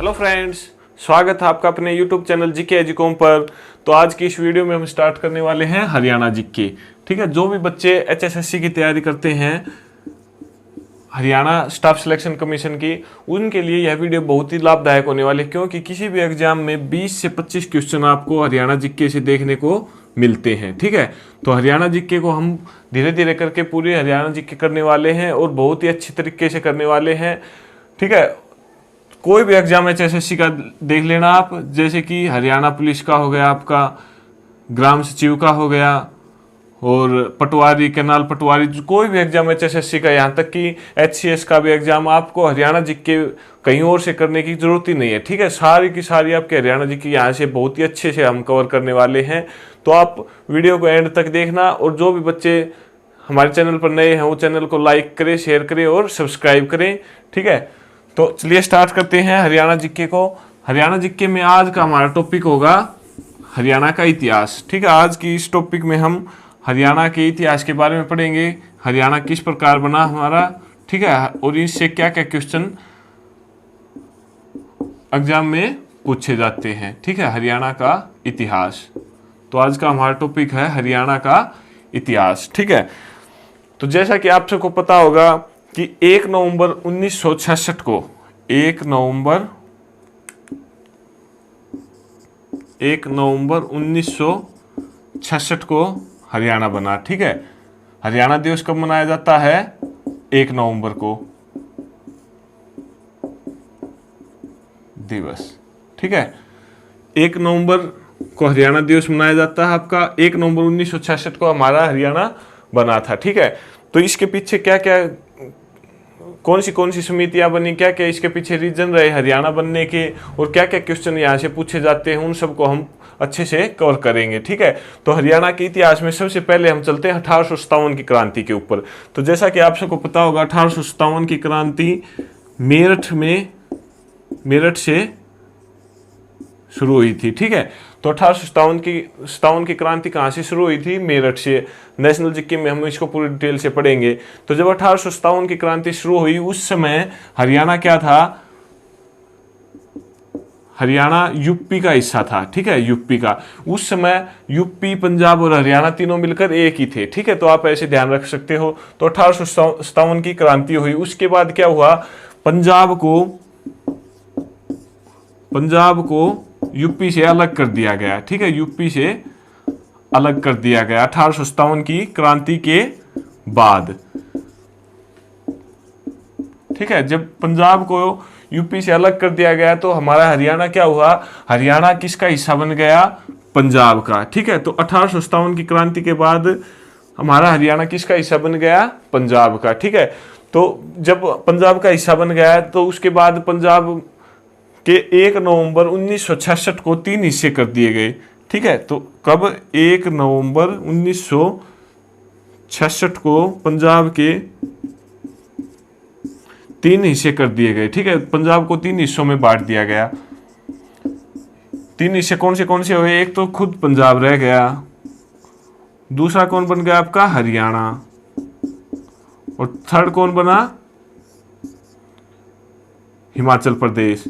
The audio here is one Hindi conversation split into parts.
हेलो फ्रेंड्स, स्वागत है आपका अपने यूट्यूब चैनल जीके एजुकॉम पर। तो आज की इस वीडियो में हम स्टार्ट करने वाले हैं हरियाणा जीके। ठीक है, जो भी बच्चे एचएसएससी की तैयारी करते हैं हरियाणा स्टाफ सिलेक्शन कमीशन की, उनके लिए यह वीडियो बहुत ही लाभदायक होने वाली है, क्योंकि किसी भी एग्जाम में 20 से 25 क्वेश्चन आपको हरियाणा जीके से देखने को मिलते हैं। ठीक है, तो हरियाणा जीके को हम धीरे धीरे करके पूरी हरियाणा जीके करने वाले हैं और बहुत ही अच्छी तरीके से करने वाले हैं। ठीक है, कोई भी एग्जाम एचएसएससी का देख लेना आप, जैसे कि हरियाणा पुलिस का हो गया, आपका ग्राम सचिव का हो गया, और पटवारी, कैनाल पटवारी, कोई भी एग्जाम एचएसएससी का, यहाँ तक कि एचसीएस का भी एग्जाम आपको हरियाणा जीके कहीं और से करने की जरूरत ही नहीं है। ठीक है, सारी की सारी आपके हरियाणा जीके यहाँ से बहुत ही अच्छे से हम कवर करने वाले हैं। तो आप वीडियो को एंड तक देखना, और जो भी बच्चे हमारे चैनल पर नए हैं वो चैनल को लाइक करें, शेयर करें और सब्सक्राइब करें। ठीक है, तो चलिए स्टार्ट करते हैं हरियाणा जीके को। हरियाणा जीके में आज का हमारा टॉपिक होगा हरियाणा का इतिहास। ठीक है, आज की इस टॉपिक में हम हरियाणा के इतिहास के बारे में पढ़ेंगे, हरियाणा किस प्रकार बना हमारा। ठीक है, और इससे क्या क्या क्वेश्चन एग्जाम में पूछे जाते हैं। ठीक है, हरियाणा का इतिहास। तो आज का हमारा टॉपिक है हरियाणा का इतिहास। ठीक है, तो जैसा कि आप सबको पता होगा कि 1 नवंबर 1966 को 1 नवंबर 1966 को हरियाणा बना। ठीक है, हरियाणा दिवस कब मनाया जाता है? 1 नवंबर को दिवस। ठीक है, 1 नवंबर को हरियाणा दिवस मनाया जाता है आपका। 1 नवंबर 1966 को हमारा हरियाणा बना था। ठीक है, तो इसके पीछे क्या क्या, कौन सी समितियां बनी, क्या क्या इसके पीछे रीजन रहे हरियाणा बनने के, और क्या क्या क्वेश्चन यहाँ से पूछे जाते हैं, उन सबको हम अच्छे से कवर करेंगे। ठीक है, तो हरियाणा के इतिहास में सबसे पहले हम चलते हैं 1857 की क्रांति के ऊपर। तो जैसा कि आप सबको पता होगा, 1857 की क्रांति मेरठ से शुरू हुई थी। ठीक है, तो 1857 की क्रांति कहाँ से शुरू हुई थी? मेरठ से। नेशनल जीके में हम इसको पूरी डिटेल से पढ़ेंगे। तो जब 1857 की क्रांति शुरू हुई, उस समय हरियाणा क्या था? हरियाणा यूपी का हिस्सा था। ठीक है, यूपी का। उस समय यूपी, पंजाब और हरियाणा तीनों मिलकर एक ही थे। ठीक है, तो आप ऐसे ध्यान रख सकते हो। तो 1857 की क्रांति हुई, उसके बाद क्या हुआ? पंजाब को यूपी से अलग कर दिया गया। ठीक है, यूपी से अलग कर दिया गया 1857 की क्रांति के बाद। ठीक है, जब पंजाब को यूपी से अलग कर दिया गया तो हमारा हरियाणा क्या हुआ? हरियाणा किसका हिस्सा बन गया? पंजाब का। ठीक है, तो 1857 की क्रांति के बाद हमारा हरियाणा किसका हिस्सा बन गया? पंजाब का। ठीक है, तो जब पंजाब का हिस्सा बन गया तो उसके बाद पंजाब के 1 नवंबर 1966 को 3 हिस्से कर दिए गए। ठीक है, तो कब? 1 नवंबर 1966 को पंजाब के 3 हिस्से कर दिए गए। ठीक है, पंजाब को 3 हिस्सों में बांट दिया गया। 3 हिस्से कौन से हुए? एक तो खुद पंजाब रह गया, दूसरा कौन बन गया आपका? हरियाणा, और थर्ड कौन बना? हिमाचल प्रदेश।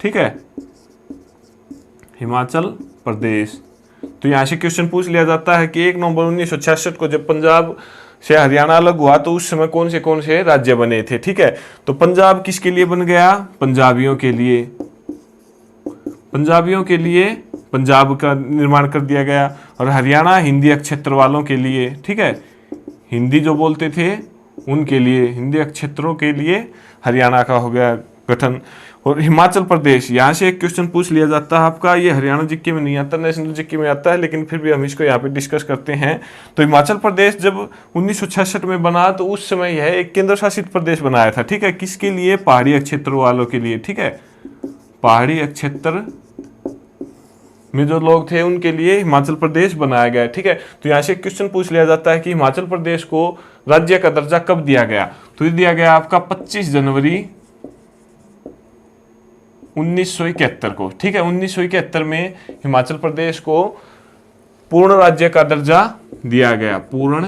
ठीक है, हिमाचल प्रदेश। तो यहां से क्वेश्चन पूछ लिया जाता है कि 1 नवंबर 1966 को जब पंजाब से हरियाणा अलग हुआ तो उस समय कौन से राज्य बने थे। ठीक है, तो पंजाब किसके लिए बन गया? पंजाबियों के लिए। पंजाब का निर्माण कर दिया गया, और हरियाणा हिंदी अक्षेत्र वालों के लिए। ठीक है, हिंदी जो बोलते थे उनके लिए, हिंदी अक्षेत्रों के लिए हरियाणा का हो गया गठन। और हिमाचल प्रदेश, यहाँ से एक क्वेश्चन पूछ लिया जाता है आपका, ये हरियाणा जीके में नहीं आता, नेशनल जीके में आता है, लेकिन फिर भी हम इसको यहाँ पे डिस्कस करते हैं। तो हिमाचल प्रदेश जब 1966 में बना तो उस समय यह एक केंद्र शासित प्रदेश बनाया था। ठीक है, किसके लिए? पहाड़ी क्षेत्र वालों के लिए। ठीक है, पहाड़ी क्षेत्र में जो लोग थे उनके लिए हिमाचल प्रदेश बनाया गया। ठीक है, तो यहाँ से एक क्वेश्चन पूछ लिया जाता है कि हिमाचल प्रदेश को राज्य का दर्जा कब दिया गया? तो ये दिया गया आपका 25 जनवरी 1971 को। ठीक है, 1971 में हिमाचल प्रदेश को पूर्ण राज्य का दर्जा दिया गया। पूर्ण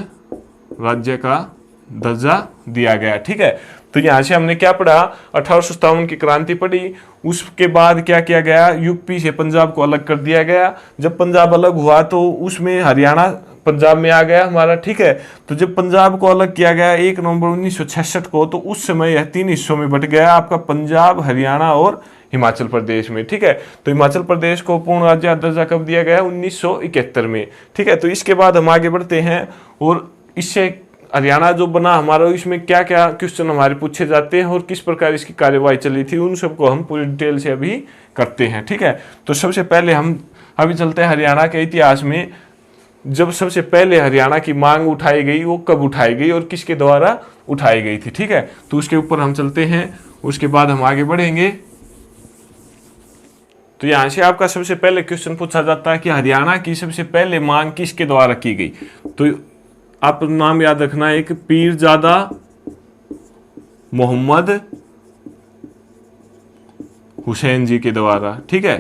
राज्य का दर्जा दिया गया। ठीक है, तो यहाँ से हमने क्या पढ़ा, 1857 की क्रांति पढ़ी। उसके बाद क्या किया गया, यूपी से पंजाब को अलग कर दिया गया। जब पंजाब अलग हुआ तो उसमें हरियाणा पंजाब में आ गया हमारा, ठीक है। तो जब पंजाब को अलग किया गया 1 नवंबर 1966 को, तो उस समय यह 3 हिस्सों में बट गया, आपका पंजाब, हरियाणा और हिमाचल प्रदेश में, ठीक है। तो हिमाचल प्रदेश को पूर्ण राज्य दर्जा कब दिया गया, 1971 में, ठीक है। तो इसके बाद हम आगे बढ़ते हैं और इससे हरियाणा जो बना हमारा, इसमें क्या क्या क्वेश्चन हमारे पूछे जाते हैं और किस प्रकार इसकी कार्यवाही चली थी, उन सबको हम पूरी डिटेल से अभी करते हैं, ठीक है। तो सबसे पहले हम अभी चलते हैं हरियाणा के इतिहास में। जब सबसे पहले हरियाणा की मांग उठाई गई, वो कब उठाई गई और किसके द्वारा उठाई गई थी, ठीक है। तो उसके ऊपर हम चलते हैं, उसके बाद हम आगे बढ़ेंगे। तो यहां से आपका सबसे पहले क्वेश्चन पूछा जाता है कि हरियाणा की सबसे पहले मांग किसके द्वारा की गई। तो आप नाम याद रखना, एक पीरजादा मोहम्मद हुसैन जी के द्वारा, ठीक है।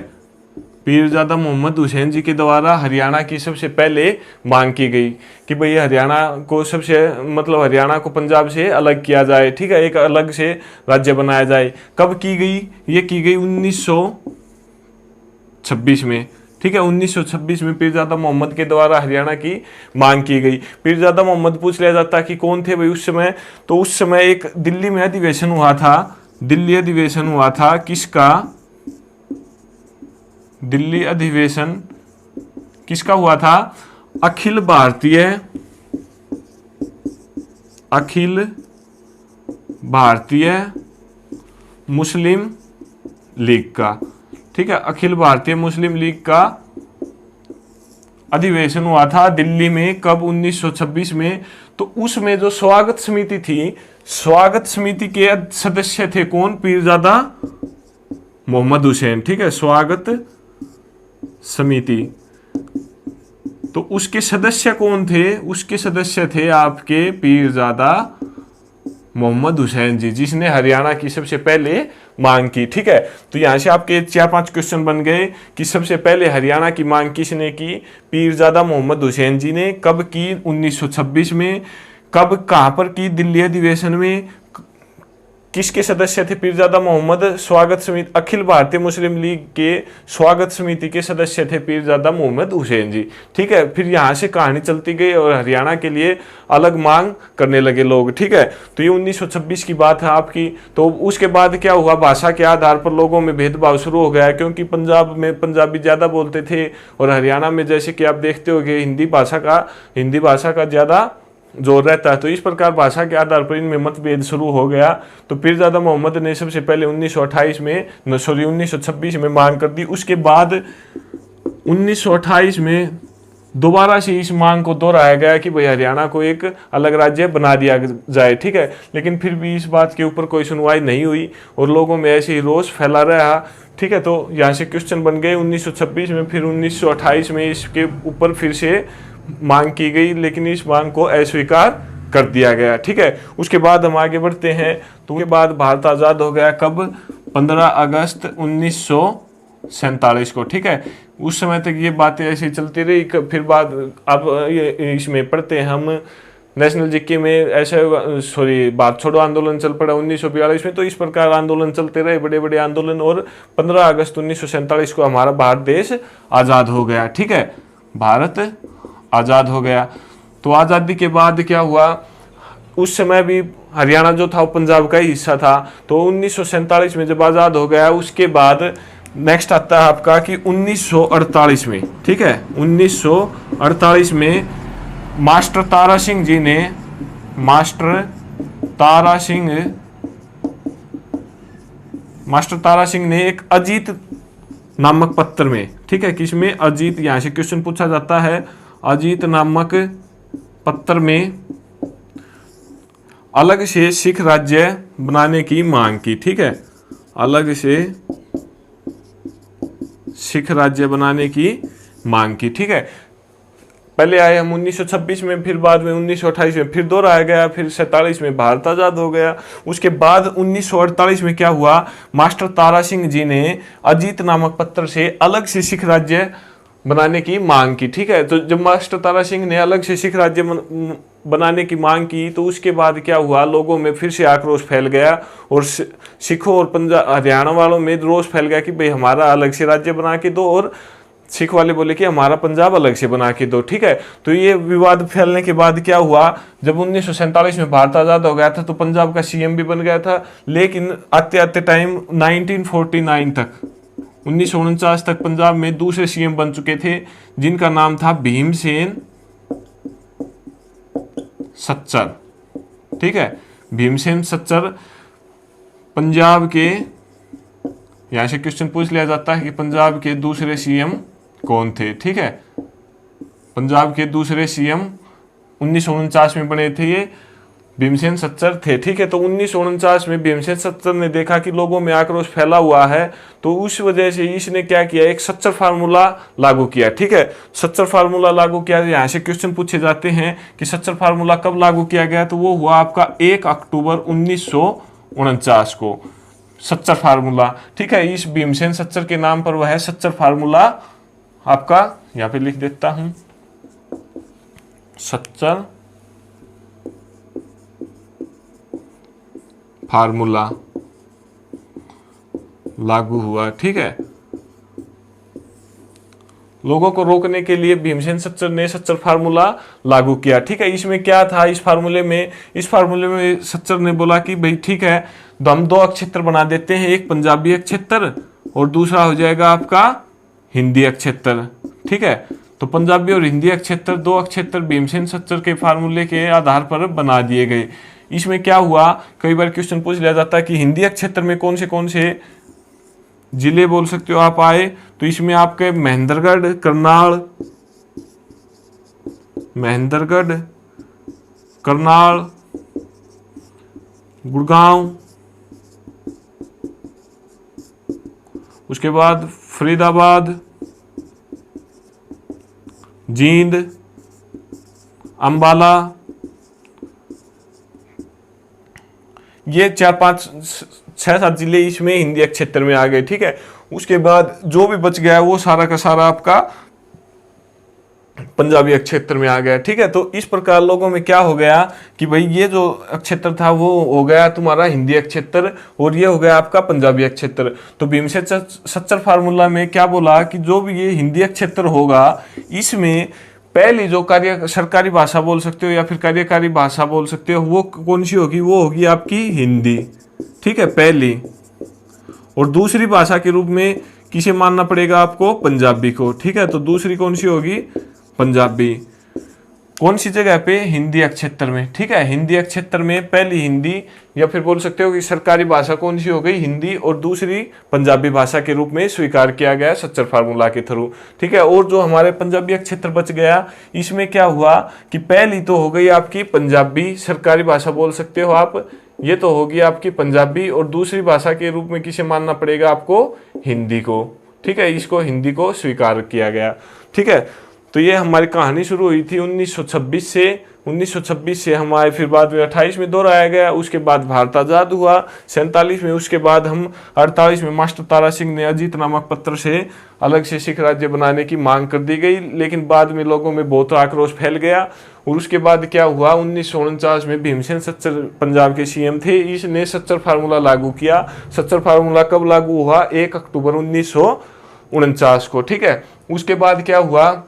पीरजादा मोहम्मद हुसैन जी के द्वारा हरियाणा की सबसे पहले मांग की गई कि भाई हरियाणा को सबसे मतलब हरियाणा को पंजाब से अलग किया जाए, ठीक है, एक अलग से राज्य बनाया जाए। कब की गई, ये की गई 1926 में, ठीक है। 1926 में पीरजादा मोहम्मद के द्वारा हरियाणा की मांग की गई। पीरजादा मोहम्मद पूछ लिया जाता कि कौन थे भाई उस समय, तो उस समय एक दिल्ली में अधिवेशन हुआ था, दिल्ली अधिवेशन हुआ था किसका, दिल्ली अधिवेशन किसका हुआ था, अखिल भारतीय मुस्लिम लीग का, ठीक है। अखिल भारतीय मुस्लिम लीग का अधिवेशन हुआ था दिल्ली में, कब, 1926 में। तो उसमें जो स्वागत समिति थी, स्वागत समिति के सदस्य थे कौन, पीरजादा मोहम्मद हुसैन, ठीक है, स्वागत समिति। तो उसके सदस्य कौन थे, उसके सदस्य थे आपके पीरजादा मोहम्मद हुसैन जी, जिसने हरियाणा की सबसे पहले मांग की, ठीक है। तो यहां से आपके 4-5 क्वेश्चन बन गए कि सबसे पहले हरियाणा की मांग किसने की, पीरजादा मोहम्मद हुसैन जी ने। कब की, 1926 में। कब, कहां पर की, दिल्ली अधिवेशन में। किसके सदस्य थे पीरजादा मोहम्मद, स्वागत समिति, अखिल भारतीय मुस्लिम लीग के स्वागत समिति के सदस्य थे पीरजादा मोहम्मद हुसैन जी, ठीक है। फिर यहाँ से कहानी चलती गई और हरियाणा के लिए अलग मांग करने लगे लोग, ठीक है। तो ये 1926 की बात है आपकी। तो उसके बाद क्या हुआ, भाषा के आधार पर लोगों में भेदभाव शुरू हो गया, क्योंकि पंजाब में पंजाबी ज़्यादा बोलते थे और हरियाणा में जैसे कि आप देखते हो कि हिंदी भाषा का ज़्यादा जोर रहता है। तो इस प्रकार भाषा के आधार पर इनमें मतभेद शुरू हो गया। तो पीरजादा मोहम्मद ने सबसे पहले 1926 में मांग कर दी। उसके बाद 1928 में दोबारा से इस मांग को दोहराया गया कि भाई हरियाणा को एक अलग राज्य बना दिया जाए, ठीक है। लेकिन फिर भी इस बात के ऊपर कोई सुनवाई नहीं हुई और लोगों में ऐसे ही रोष फैला रहा, ठीक है। तो यहाँ से क्वेश्चन बन गए 1926 में, फिर 1928 में इसके ऊपर फिर से मांग की गई, लेकिन इस मांग को अस्वीकार कर दिया गया, ठीक है। उसके बाद हम आगे बढ़ते हैं। तो उसके बाद भारत आज़ाद हो गया कब, 15 अगस्त 1947 को, ठीक है। उस समय तक ये बातें ऐसी चलती रही। फिर बाद अब इसमें पढ़ते हैं हम नेशनल जीके में, ऐसे भारत छोड़ो आंदोलन चल पड़ा 1942 में। तो इस प्रकार आंदोलन चलते रहे, बड़े बड़े आंदोलन, और 15 अगस्त 1947 को हमारा भारत देश आज़ाद हो गया, ठीक है। भारत आज़ाद हो गया। तो आज़ादी के बाद क्या हुआ, उस समय भी हरियाणा जो था वो पंजाब का ही हिस्सा था। तो 1947 में जब आज़ाद हो गया, उसके बाद नेक्स्ट आता है आपका कि 1948 में, ठीक है, 1948 में मास्टर तारा सिंह ने एक अजीत नामक पत्र में, ठीक है, किसमें, अजीत, यहां से क्वेश्चन पूछा जाता है, अजीत नामक पत्र में अलग से सिख राज्य बनाने की मांग की, ठीक है, अलग से सिख राज्य बनाने की मांग की, ठीक है। पहले आए हम 1926 में, फिर बाद में 1928 में फिर दोहराया गया, फिर 47 में भारत आज़ाद हो गया। उसके बाद 1948 में क्या हुआ, मास्टर तारा सिंह जी ने अजीत नामक पत्र से अलग से सिख राज्य बनाने की मांग की। ठीक है, तो जब मास्टर तारा सिंह ने अलग से सिख राज्य बनाने की मांग की तो उसके बाद क्या हुआ, लोगों में फिर से आक्रोश फैल गया और सिखों और पंजाब हरियाणा वालों में रोष फैल गया कि भाई हमारा अलग से राज्य बना के दो, और सिख वाले बोले कि हमारा पंजाब अलग से बना के दो। ठीक है, तो ये विवाद फैलने के बाद क्या हुआ, जब 1947 में भारत आजाद हो गया था तो पंजाब का सीएम भी बन गया था, लेकिन आते आते टाइम 1949 तक 1949 तक पंजाब में दूसरे सीएम बन चुके थे जिनका नाम था भीमसेन सच्चर। ठीक है, भीमसेन सच्चर पंजाब के, यहां से क्वेश्चन पूछ लिया जाता है कि पंजाब के दूसरे सीएम कौन थे। ठीक है, पंजाब के दूसरे सीएम 1949 में बने थे, ये भीमसेन सच्चर थे। ठीक है, तो 1949 में भीमसेन सच्चर ने देखा कि लोगों में आक्रोश फैला हुआ है, तो उस वजह से इसने क्या किया, एक सच्चर फार्मूला लागू किया। ठीक है, सच्चर फार्मूला लागू किया, यहाँ से क्वेश्चन पूछे जाते हैं कि सच्चर फार्मूला कब लागू किया गया, तो वो हुआ आपका 1 अक्टूबर 1949 को सच्चर फार्मूला। ठीक है, इस भीमसेन सच्चर के नाम पर वह सच्चर फार्मूला आपका यहाँ पे लिख देता हूं, सच्चर फार्मूला लागू हुआ। ठीक है, लोगों को रोकने के लिए भीमसेन सच्चर ने सच्चर फार्मूला लागू किया। ठीक है, इसमें क्या था, इस फार्मूले में सच्चर ने बोला कि भाई ठीक है, तो हम 2 अक्षेत्र बना देते हैं, एक पंजाबी अक्षेत्र और दूसरा हो जाएगा आपका हिंदी अक्षेत्र। ठीक है, तो पंजाबी और हिंदी अक्षेत्र, 2 अक्षेत्र भीमसेन सच्चर के फार्मूले के आधार पर बना दिए गए। इसमें क्या हुआ, कई बार क्वेश्चन पूछ लिया जाता है कि हिंदी अक्षेत्र में कौन से जिले बोल सकते हो आप आए, तो इसमें आपके महेंद्रगढ़, करनाल, गुड़गांव, उसके बाद फरीदाबाद, जींद, अंबाला, ये 4-5-6-7 जिले इसमें हिंदी क्षेत्र में आ गए। ठीक है, उसके बाद जो भी बच गया वो सारा का सारा आपका पंजाबी क्षेत्र में आ गया। ठीक है, तो इस प्रकार लोगों में क्या हो गया कि भाई ये जो क्षेत्र था वो हो गया तुम्हारा हिंदी क्षेत्र और ये हो गया आपका पंजाबी क्षेत्र। तो भीमसेन सच्चर फार्मूला में क्या बोला कि जो भी ये हिंदी क्षेत्र होगा इसमें पहली जो सरकारी भाषा बोल सकते हो या फिर कार्यकारी भाषा बोल सकते हो वो कौन सी होगी, वो होगी आपकी हिंदी। ठीक है, पहली, और दूसरी भाषा के रूप में किसे मानना पड़ेगा आपको, पंजाबी को। ठीक है, तो दूसरी कौन सी होगी, पंजाबी। कौन सी जगह पे, हिंदी क्षेत्र में। ठीक है, हिंदी क्षेत्र में पहली हिंदी या फिर बोल सकते हो कि सरकारी भाषा कौन सी हो गई, हिंदी, और दूसरी पंजाबी भाषा के रूप में स्वीकार किया गया सच्चर फार्मूला के थ्रू। ठीक है, और जो हमारे पंजाबी क्षेत्र बच गया इसमें क्या हुआ कि पहली तो हो गई आपकी पंजाबी, सरकारी भाषा बोल सकते हो आप, ये तो होगी आपकी पंजाबी, और दूसरी भाषा के रूप में किसे मानना पड़ेगा आपको, हिंदी को। ठीक है, इसको हिंदी को स्वीकार किया गया। ठीक है, तो ये हमारी कहानी शुरू हुई थी 1926 से हम आए, फिर बाद में 28 में दोहराया गया, उसके बाद भारत आजाद हुआ 47 में, उसके बाद हम 48 में मास्टर तारा सिंह ने अजीत नामक पत्र से अलग से सिख राज्य बनाने की मांग कर दी गई, लेकिन बाद में लोगों में बहुत आक्रोश फैल गया। और उसके बाद क्या हुआ, 1949 में भीमसेन सच्चर पंजाब के सीएम थे, इसने सच्चर फार्मूला लागू किया। सच्चर फार्मूला कब लागू हुआ, 1 अक्टूबर 1949 को। ठीक है, उसके बाद क्या हुआ,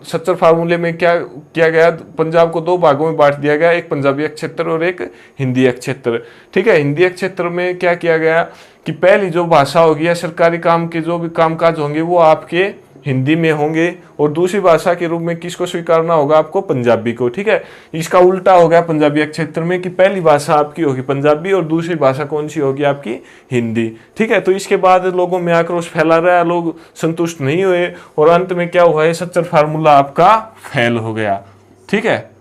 सच्चर फार्मूले में क्या किया गया, पंजाब को 2 भागों में बांट दिया गया, एक पंजाबी क्षेत्र और एक हिंदी क्षेत्र। ठीक है, हिंदी क्षेत्र में क्या किया गया कि पहली जो भाषा होगी या सरकारी काम के जो भी कामकाज होंगे वो आपके हिंदी में होंगे, और दूसरी भाषा के रूप में किसको स्वीकारना होगा आपको, पंजाबी को। ठीक है, इसका उल्टा हो गया पंजाबी क्षेत्र में कि पहली भाषा आपकी होगी पंजाबी और दूसरी भाषा कौन सी होगी आपकी, हिंदी। ठीक है, तो इसके बाद लोगों में आक्रोश फैला रहा, लोग संतुष्ट नहीं हुए और अंत में क्या हुआ, सच्चर फार्मूला आपका फेल हो गया। ठीक है,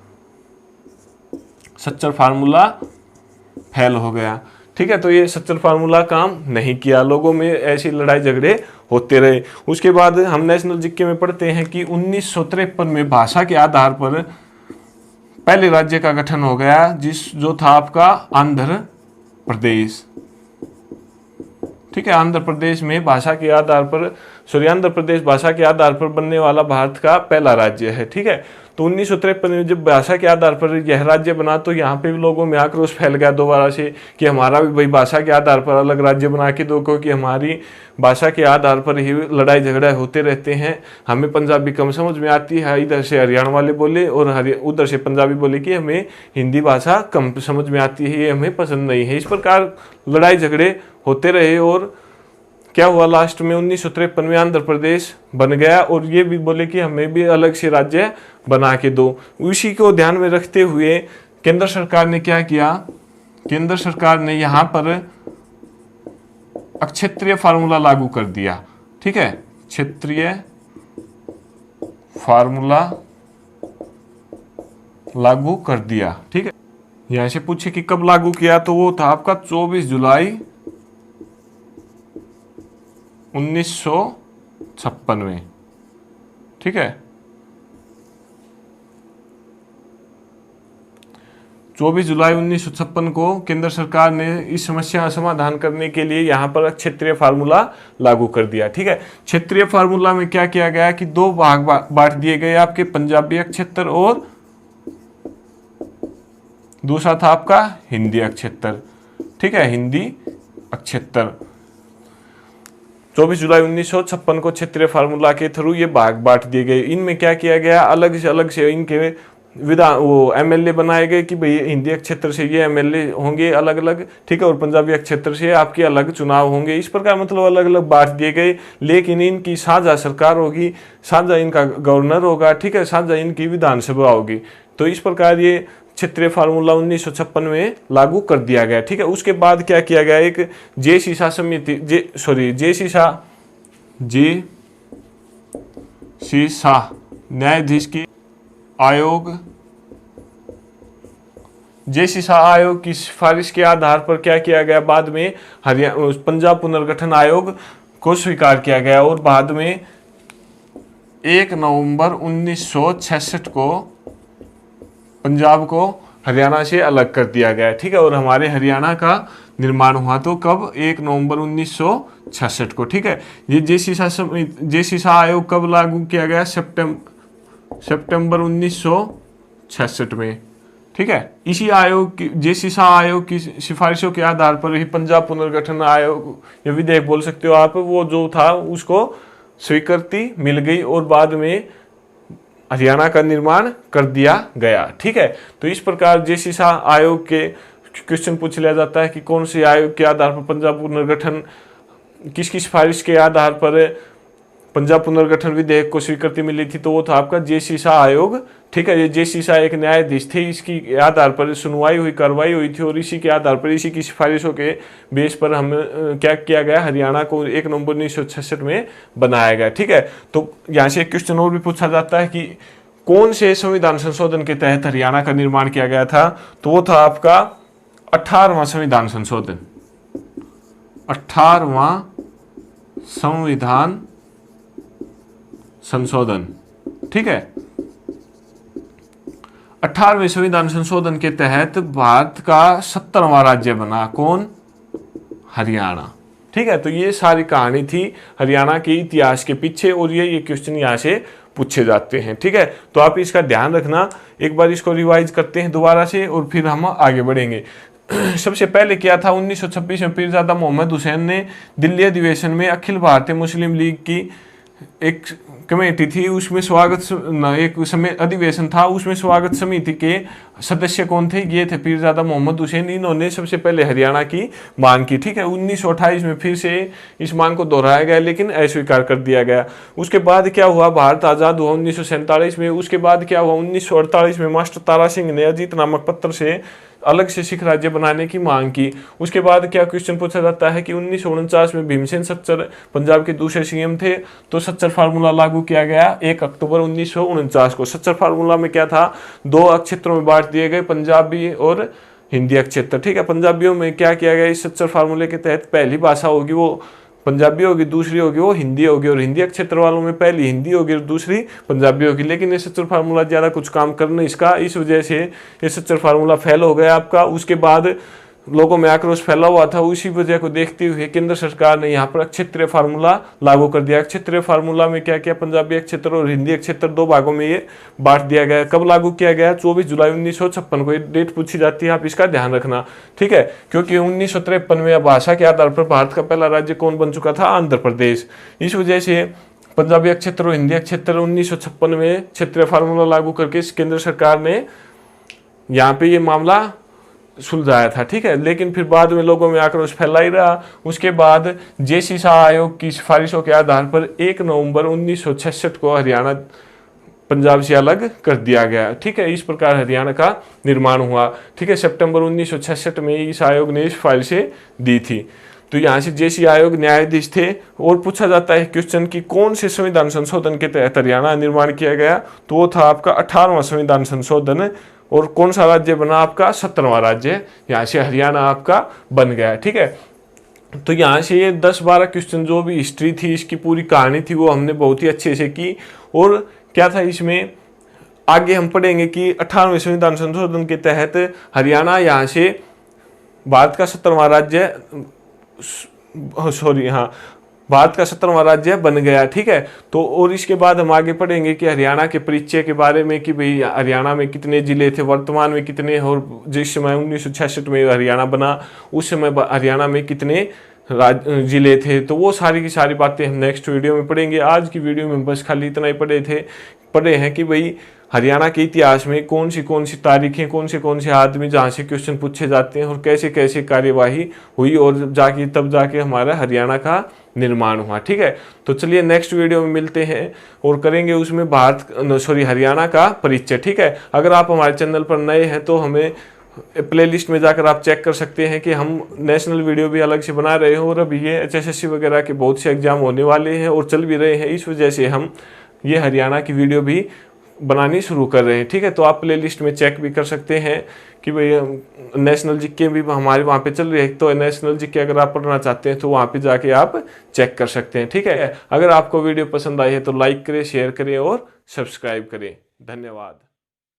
सच्चर फार्मूला फेल हो गया। ठीक है, तो ये सच्चर फार्मूला काम नहीं किया, लोगों में ऐसी लड़ाई झगड़े होते रहे। उसके बाद हम नेशनल जीके में पढ़ते हैं कि 1953 में भाषा के आधार पर पहले राज्य का गठन हो गया, जो था आपका आंध्र प्रदेश। ठीक है, आंध्र प्रदेश में भाषा के आधार पर आंध्र प्रदेश भाषा के आधार पर बनने वाला भारत का पहला राज्य है। ठीक है, तो 1953 में जब भाषा के आधार पर यह राज्य बना तो यहाँ पे भी लोगों में आक्रोश फैल गया दोबारा से कि हमारा भी भाई भाषा के आधार पर अलग राज्य बना के दो, क्योंकि हमारी भाषा के आधार पर ही लड़ाई झगड़ा होते रहते हैं, हमें पंजाबी कम समझ में आती है। इधर से हरियाणा वाले बोले और उधर से पंजाबी बोले कि हमें हिंदी भाषा कम समझ में आती है, ये हमें पसंद नहीं है। इस प्रकार लड़ाई झगड़े होते रहे और क्या हुआ, लास्ट में 1953 में आंध्र प्रदेश बन गया और ये भी बोले कि हमें भी अलग से राज्य बना के दो। उसी को ध्यान में रखते हुए केंद्र सरकार ने क्या किया, केंद्र सरकार ने यहाँ पर अक्षेत्रीय फार्मूला लागू कर दिया। ठीक है, क्षेत्रीय फार्मूला लागू कर दिया। ठीक है, यहां से पूछे कि कब लागू किया, तो वो था आपका 24 जुलाई 1956 में। ठीक है, 24 जुलाई 1956 को केंद्र सरकार ने इस समस्या का समाधान करने के लिए यहाँ पर क्षेत्रीय फार्मूला लागू कर दिया। ठीक है, क्षेत्रीय फार्मूला में क्या किया गया कि दो भाग बांट दिए गए आपके, पंजाबी अक्षेत्र और दूसरा था आपका हिंदी अक्षेत्र। ठीक है, हिंदी अक्षेत्र 24 जुलाई 1956 को क्षेत्रीय फार्मूला के थ्रू ये भाग बांट दिए गए। इनमें क्या किया गया, अलग से इनके विधान वो एमएलए बनाए गए कि भाई हिंदी क्षेत्र से ये एमएलए होंगे अलग अलग। ठीक है, और पंजाबी क्षेत्र से आपके अलग चुनाव होंगे। इस प्रकार मतलब अलग अलग बांट दिए गए, लेकिन इनकी साझा सरकार होगी, साझा इनका गवर्नर होगा। ठीक है, साझा इनकी विधानसभा होगी। तो इस प्रकार ये क्षेत्रीय फार्मूला 1956 में लागू कर दिया गया। ठीक है, उसके बाद क्या किया गया, एक जे सीसा न्यायाधीश की आयोग, जे सीसा आयोग की सिफारिश के आधार पर क्या किया गया, बाद में पंजाब पुनर्गठन आयोग को स्वीकार किया गया और बाद में 1 नवंबर 1966 को पंजाब को हरियाणा से अलग कर दिया गया। ठीक है, और हमारे हरियाणा का निर्माण हुआ तो कब, 1 नवंबर 1966 को। ठीक है, ये जे सीसा आयोग कब लागू किया गया, सितंबर 1966 में। ठीक है, इसी आयोग की, जे सीसा आयोग की सिफारिशों के आधार पर ही पंजाब पुनर्गठन आयोग या विधेयक बोल सकते हो आप, वो जो था उसको स्वीकृति मिल गई और बाद में हरियाणा का निर्माण कर दिया गया। ठीक है, तो इस प्रकार जे सीसा आयोग के क्वेश्चन पूछ लिया जाता है कि कौन से आयोग के आधार पर पंजाब पुनर्गठन, किसकी सिफारिश के आधार पर पंजाब पुनर्गठन विधेयक को स्वीकृति मिली थी, तो वो था आपका जे सीसा आयोग। ठीक है, ये जे सीसा एक न्यायाधीश थे, इसकी आधार पर सुनवाई हुई, कार्रवाई हुई थी और इसी के आधार पर, इसी की सिफारिशों के बेस पर हम क्या किया गया, हरियाणा को 1 नवंबर 1966 में बनाया गया। ठीक है, तो यहाँ से एक क्वेश्चन और भी पूछा जाता है कि कौन से संविधान संशोधन के तहत हरियाणा का निर्माण किया गया था, तो वो था आपका 18वां संविधान संशोधन। 18वां संविधान संशोधन। ठीक है, 18वें संविधान संशोधन के तहत भारत का 70वां राज्य बना, कौन, हरियाणा। ठीक है, तो ये सारी कहानी थी हरियाणा के इतिहास के पीछे और ये क्वेश्चन यहाँ से पूछे जाते हैं। ठीक है, तो आप इसका ध्यान रखना, एक बार इसको रिवाइज करते हैं दोबारा से और फिर हम आगे बढ़ेंगे। सबसे पहले क्या था, 1926 में पीरजादा मोहम्मद हुसैन ने दिल्ली अधिवेशन में अखिल भारतीय मुस्लिम लीग की एक कमेटी थी, उसमें अधिवेशन था, उसमें स्वागत समिति के सदस्य कौन थे, ये थे पीरजादा मोहम्मद हुसैन। इन्होंने सबसे पहले हरियाणा की मांग की। ठीक है, 1928 में फिर से इस मांग को दोहराया गया लेकिन अस्वीकार कर दिया गया। उसके बाद क्या हुआ, भारत आज़ाद हुआ 1947 में। उसके बाद क्या हुआ, 1948 में मास्टर तारा सिंह ने अजीत नामक पत्र से अलग से सिख राज्य बनाने की मांग की। उसके बाद क्या क्वेश्चन पूछा जाता है कि 1949 में भीमसेन सच्चर पंजाब के दूसरे सीएम थे, तो सच्चर फार्मूला लागू किया गया 1 अक्टूबर 1949 को। सच्चर फार्मूला में क्या था, 2 क्षेत्रों में बांट दिए गए, पंजाबी और हिंदी क्षेत्र। ठीक है, पंजाबियों में क्या किया गया, इस सच्चर फार्मूले के तहत पहली भाषा होगी वो पंजाबी होगी, दूसरी होगी वो हिंदी होगी, और हिंदी क्षेत्र वालों में पहली हिंदी होगी और दूसरी पंजाबी होगी। लेकिन ये सच्चर फार्मूला ज़्यादा कुछ काम कर नहीं इसका, इस वजह से ये सच्चर फार्मूला फेल हो गया आपका। उसके बाद लोगों में आक्रोश फैला हुआ था। उसी वजह को देखते हुए केंद्र सरकार ने यहाँ पर क्षेत्रीय फार्मूला लागू कर दिया। क्षेत्रीय फार्मूला में क्या किया, पंजाबी क्षेत्र और हिंदी क्षेत्र 2 भागों में ये बांट दिया गया। कब लागू किया गया, 24 जुलाई 1956 को। ये डेट पूछी जाती है, आप इसका ध्यान रखना, ठीक है, क्योंकि 1953 में भाषा के आधार पर भारत का पहला राज्य कौन बन चुका था, आंध्र प्रदेश। इस वजह से पंजाबी क्षेत्र और हिंदी क्षेत्र 1956 में क्षेत्रीय फार्मूला लागू करके केंद्र सरकार ने यहाँ पे ये मामला सुलझाया था, ठीक है। लेकिन फिर बाद में लोगों में आक्रोश फैला ही रहा। उसके बाद जेसी शाह आयोग की सिफारिशों के आधार पर 1 नवंबर 1966 को हरियाणा पंजाब से अलग कर दिया गया, ठीक है। इस प्रकार हरियाणा का निर्माण हुआ, ठीक है। सितंबर 1966 में इस आयोग ने इस फाइल से दी थी। तो यहाँ से जेसी आयोग न्यायाधीश थे। और पूछा जाता है क्वेश्चन कि कौन से संविधान संशोधन के तहत हरियाणा निर्माण किया गया, तो वो था आपका 18वां संविधान संशोधन। और कौन सा राज्य बना आपका, 17वां राज्य यहाँ से हरियाणा आपका बन गया, ठीक है। तो यहाँ से ये 10-12 क्वेश्चन जो भी हिस्ट्री थी, इसकी पूरी कहानी थी, वो हमने बहुत ही अच्छे से की। और क्या था इसमें, आगे हम पढ़ेंगे कि 18वें संविधान संशोधन के तहत हरियाणा यहाँ से भारत का 17वां राज्य, भारत का 17वां राज्य बन गया, ठीक है। तो और इसके बाद हम आगे पढ़ेंगे कि हरियाणा के परिचय के बारे में, कि भाई हरियाणा में कितने जिले थे, वर्तमान में कितने, और जिस समय 1966 में हरियाणा बना उस समय हरियाणा में कितने जिले थे। तो वो सारी की सारी बातें हम नेक्स्ट वीडियो में पढ़ेंगे। आज की वीडियो में बस खाली इतना ही पढ़े हैं कि भाई हरियाणा के इतिहास में कौन सी तारीखें, कौन से आदमी जहाँ से क्वेश्चन पूछे जाते हैं और कैसे कैसे कार्यवाही हुई, और तब जाके हमारा हरियाणा का निर्माण हुआ, ठीक है। तो चलिए नेक्स्ट वीडियो में मिलते हैं और करेंगे उसमें हरियाणा का परिचय, ठीक है। अगर आप हमारे चैनल पर नए हैं तो हमें प्लेलिस्ट में जाकर आप चेक कर सकते हैं कि हम नेशनल वीडियो भी अलग से बना रहे हैं। और अभी ये HSSC वगैरह के बहुत से एग्जाम होने वाले हैं और चल भी रहे हैं, इस वजह से हम ये हरियाणा की वीडियो भी बनानी शुरू कर रहे हैं, ठीक है। तो आप प्लेलिस्ट में चेक भी कर सकते हैं कि भाई नेशनल जीके भी हमारे वहाँ पे चल रही है। तो नेशनल जीके अगर आप पढ़ना चाहते हैं तो वहाँ पे जाके आप चेक कर सकते हैं, ठीक है। अगर आपको वीडियो पसंद आई है तो लाइक करें, शेयर करें और सब्सक्राइब करें। धन्यवाद।